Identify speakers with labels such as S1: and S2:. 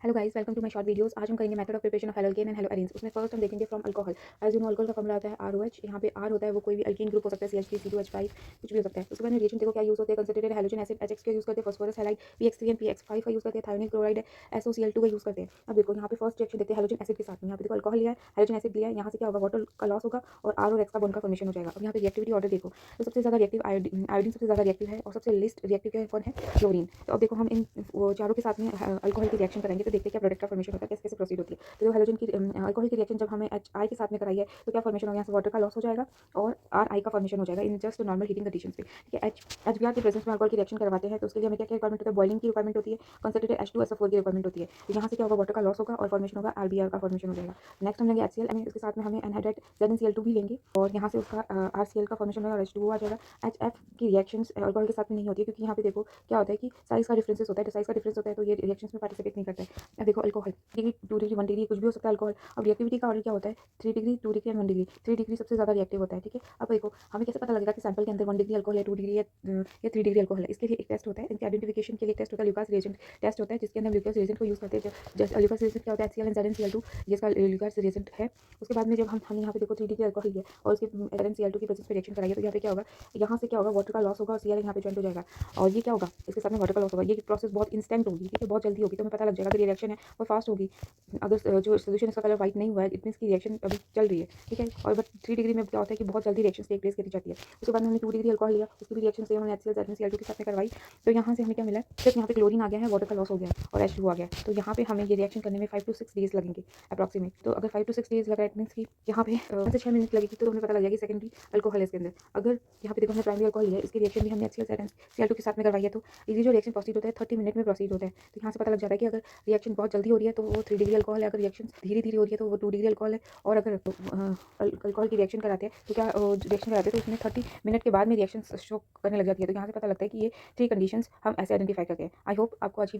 S1: Hello guys, welcome to my short videos. आज हम करेंगे method of preparation of halo alkane and halo arenes. उसमें first हम देखेंगे from alcohol. As you know alcohol का formula आता है ROH। यहाँ पे R होता है वो कोई भी अल्कीन ग्रुप हो सकता है, CH3 C2H5 कुछ भी हो सकता है। उसके बाद में रिएक्शन देखो क्या यूज होते हैं। कंसंट्रेटेड हाइड्रोजन एसिड HX का यूज करते हैं, phosphorus halide PX3 and PX5 का यूज करते हैं, थायोनिल क्लोराइड है SOCl2 का यूज करते हैं। अब देखो यहाँ पे फर्स्ट रिएक्शन देखते हैं हाइड्रोजन एसिड के साथ में। यहाँ पे देखो अल्कोहल लिया है, हाइड्रोजन एसिड लिया है, यहाँ से क्या होगा, वाटर का लॉस होगा और R और X का बॉन्ड का फॉर्मेशन हो जाएगा। अब यहाँ पे रिएक्टिविटी ऑर्डर देखो, तो सबसे ज्यादा रिएक्टिव आयोडीन सबसे ज्यादा रिएक्टिव है और सबसे लिस्ट रिएक्टिव कौन है, क्लोरीन। तो अब देखो हम इन चारों के साथ में अल्कोहल की रिएक्शन कराएंगे तो देखते हैं क्या प्रोडक्ट का फॉर्मेशन होता है, कैसे कैसे प्रोसीड होती है। तो जो हाइड्रोजन की अल्कोहल की रिएक्शन जब हमें HI के साथ में कराई है तो क्या फॉर्मेशन होगा, यहाँ से वाटर का लॉस हो जाएगा और RI का फॉर्मेशन हो जाएगा in just normal heating conditions पे। ठीक है, HBr के प्रेजेंस में अल्कोहल की रिएक्शन करवाते हैं तो उसके लिए हमें क्या क्या रिक्वायरमेंट होता है, बॉइलिंग की रिक्वायरमेंट होती है, कंसंट्रेटेड H2SO4 की रिक्वायरमेंट होती है। तो यहाँ से क्या होगा, वाटर का लॉस होगा और फॉर्मेशन होगा RBr का फॉर्मेशन हो जाएगा। नेक्स्ट हम लेंगे HCl, इसके साथ में हमें एनहाइड्राइड ZnCl2 भी लेंगे और यहाँ से उसका RCl का फॉर्मेशन होगा और H2O आ जाएगा। HF की रिएक्शंस अल्कोहल के साथ में नहीं होती है क्योंकि यहाँ पे देखो क्या होता है कि साइज का डिफरेंसेस होता है, तो साइज का डिफरेंस होता है तो ये रिएक्शंस में पार्टिसिपेट नहीं करता है। अब देखो अल्कोहल डिग्री 2 डिग्री 1 डिग्री कुछ भी हो सकता है अल्कोहल। अब रिएक्टिविटी का ऑर्डर क्या होता है, 3 degree 2 degree and 1 degree. 3 degree सबसे ज़्यादा रिएक्टिव होता है। ठीक है, अब देखो हमें कैसे पता लगेगा कि सैंपल के अंदर 1 डिग्री अल्कोहल है, 2 डिग्री है या 3 डिग्री अल्कोहल है। इसके लिए एक टेस्ट होता है, इनके आइडेंटिफिकेशन के लिए एक टेस्ट होता है, ल्यूकास रिएजेंट टेस्ट होता है, जिसके अंदर ल्यूकास रिएजेंट को यूज़ करते हैं। जैसे ल्यूकास रिएजेंट क्या होता है, HCl एंड ZnCl2, जिसका ल्यूकास रिएजेंट है। उसके बाद में जब हम यहाँ पे देखो 3 डिग्री अल्कोहल है और उसके ZnCl2 की प्रेजेंस पे रिएक्शन कराइए तो यहाँ पे क्या होगा, यहाँ से क्या होगा, वाटर का लॉस होगा और Cl यहाँ पे ज्वाइन हो जाएगा और ये क्या होगा, इसके साथ में वाटर का लॉस होगा। ये प्रोसेस बहुत इंस्टेंट होगी, ठीक है, बहुत जल्दी होगी, तो हमें पता लग जाएगा अगर रिएक्शन है वो फास्ट होगी। अगर जो सोल्यूशन इसका कलर वाइट नहीं हुआ है इट मींस की रिएक्शन अभी चल रही है। ठीक है, और बट 3 डिग्री में क्या होता है कि बहुत जल्दी रिएक्शन टेक प्लेस करी जाती है। उसके बाद हमने 2 डिग्री अल्कोहल लिया, उसकी भी रिएक्शन सेम हमने HCl ZnCl2 के साथ में करवाई। तो यहाँ से हमें क्या मिला, सिर्फ यहाँ पे क्लोरीन आ गया है, वाटर का लॉस हो गया और H2O आ गया। तो यहाँ पे हमें ये रिएक्शन करने में 5 to 6 डेज लगेंगे अप्रॉक्सीमेट। तो अगर 5 to 6 डेज लगा इट मींस की यहाँ पे 5 से 6 मिनट लगेगी तो हमें पता लग जाएगा कि सेकेंडरी अल्कोहल है इसके अंदर। अगर यहाँ पे देखो हमने प्राइमरी अल्कोहल लिया है, इसकी रिएक्शन भी हमने HCl ZnCl2 के साथ में करवाई है तो ये जो रिएक्शन प्रोसीड होता है 30 मिनट में प्रोसीड होता है। तो यहाँ से पता लग जाता है कि अगर रिएक्शन बहुत जल्दी हो रही है तो वो 3 डिग्री अल्कोहल है, अगर रिएक्शन धीरे धीरे हो रही है तो वो 2 डिग्री अल्कोहल है। और अगर अल्कोहल की रिएक्शन कराते हैं तो क्या रिएक्शन कराते हैं तो उसमें 30 मिनट के बाद में रिएक्शन शो करने लग जाती है। तो यहाँ से पता लगता है कि ये 3 कंडीशंस हम ऐसे आइडेंटिफाई करते हैं। आई होप आपको अच्छी